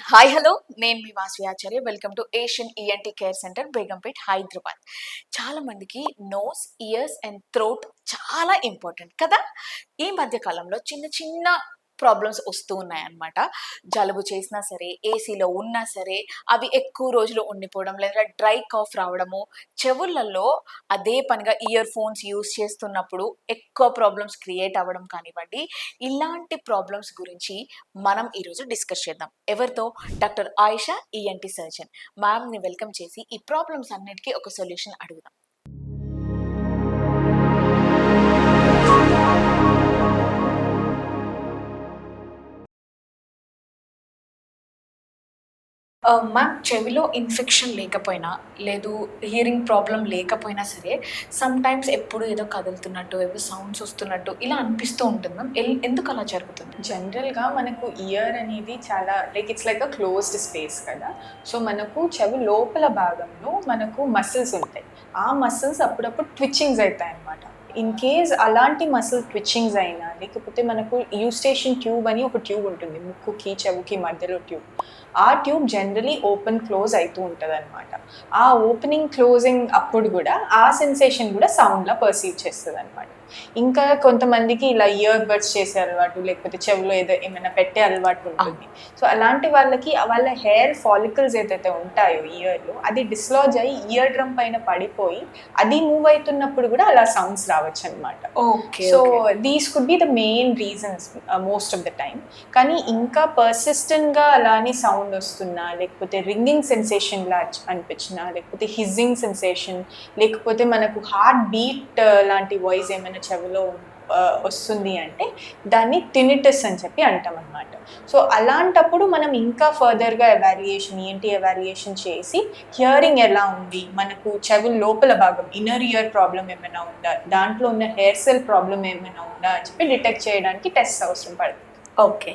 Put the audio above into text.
Hi hello నేను మీ Vasavi Acharya. Welcome to Asian ENT care centre Begumpet Hyderabad. చాలా మందికి నోస్, ఇయర్స్ అండ్ థ్రోట్ చాలా ఇంపార్టెంట్ కదా. ఈ మధ్య కాలంలో చిన్న చిన్న ప్రాబ్లమ్స్ వస్తూ ఉన్నాయన్నమాట. జలుబు చేసినా సరే, ఏసీలో ఉన్నా సరే, అవి ఎక్కువ రోజులు ఉండిపోవడం, లేదా డ్రై కాఫ్ రావడము, చెవులలో అదే పనిగా ఇయర్ ఫోన్స్ యూస్ చేస్తున్నప్పుడు ఎక్కువ ప్రాబ్లమ్స్ క్రియేట్ అవ్వడం కానివ్వండి. ఇలాంటి ప్రాబ్లమ్స్ గురించి మనం ఈరోజు డిస్కస్ చేద్దాం. ఎవరితో? Doctor Ayesha, ENT surgeon. మ్యామ్ని వెల్కమ్ చేసి ఈ ప్రాబ్లమ్స్ అన్నిటికీ ఒక సొల్యూషన్ అడుగుదాం. మ్యామ్, చెవిలో ఇన్ఫెక్షన్ లేకపోయినా, లేదు హియరింగ్ ప్రాబ్లమ్ లేకపోయినా సరే, సమ్‌టైమ్స్ ఎప్పుడు ఏదో కదులుతున్నట్టు, ఏదో సౌండ్స్ వస్తున్నట్టు ఇలా అనిపిస్తూ ఉంటుంది మ్యామ్. ఎందుకు అలా జరుగుతుంది? జనరల్‌గా మనకు ఇయర్ అనేది చాలా ఇట్స్ లైక్ క్లోజ్డ్ స్పేస్ కదా. సో, మనకు చెవి లోపల భాగంలో మనకు మసిల్స్ ఉంటాయి. ఆ మసిల్స్ అప్పుడప్పుడు ట్విచ్చింగ్స్ అయితాయన్నమాట. ఇన్ కేస్ అలాంటి మసిల్ ట్విచ్చింగ్స్ అయినా, లేకపోతే మనకు యూస్టేషన్ ట్యూబ్ అని ఒక ట్యూబ్ ఉంటుంది. ముక్కుకి, చెవుకి మధ్యలో ట్యూబ్. ఆ ట్యూబ్ జనరలీ ఓపెన్, క్లోజ్ అయితూ ఉంటదనమాట. ఆ ఓపెనింగ్, క్లోజింగ్ అప్పుడు గూడా ఆ సెన్సేషన్ గూడా సౌండ్‌లా పర్సీవ్ చేస్తదనమాట. ఇంకా కొంతమందికి ఇలా ఇయర్ బడ్స్ చేసే అలవాటు, లేకపోతే చెవిలో ఏమైనా పెట్టే అలవాటు ఉంటుంది. సో, అలాంటి వాళ్ళకి వాళ్ళ హెయిర్ ఫాలికల్స్ ఏదైతే ఉంటాయో ఇయర్‌లో, అది డిస్లాజ్ అయ్యి ఇయర్ డ్రమ్ పైన పడిపోయి, అది మూవ్ అయితున్నప్పుడు గూడా అలా సౌండ్స్ రావచ్చనమాట. Okay. So, these could be the main reasons most of the time. కానీ ఇంకా పర్సిస్టెంట్‌గా అలానే సౌండ్ వస్తున్నా, లేకపోతే రింగింగ్ సెన్సేషన్ లా అనిపించినా, లేకపోతే హిజ్జింగ్ సెన్సేషన్, లేకపోతే మనకు హార్ట్ బీట్ లాంటి వాయిస్ ఏమైనా చెవిలో వస్తుంది అంటే దాన్ని టినిటస్ అని చెప్పి అంటాం అనమాట. సో, అలాంటప్పుడు మనం ఇంకా ఫర్దర్గా ఈఎన్టీ ఎవాల్యుయేషన్ చేసి హియరింగ్ ఎలా ఉంది, మనకు చెవి లోపల భాగం ఇన్నర్ ఇయర్ ప్రాబ్లం ఏమైనా ఉందా, దాంట్లో ఉన్న హెయిర్ సెల్ ప్రాబ్లం ఏమైనా ఉందా అని చెప్పి డిటెక్ట్ చేయడానికి టెస్ట్ అవసరం పడుతుంది. ఓకే.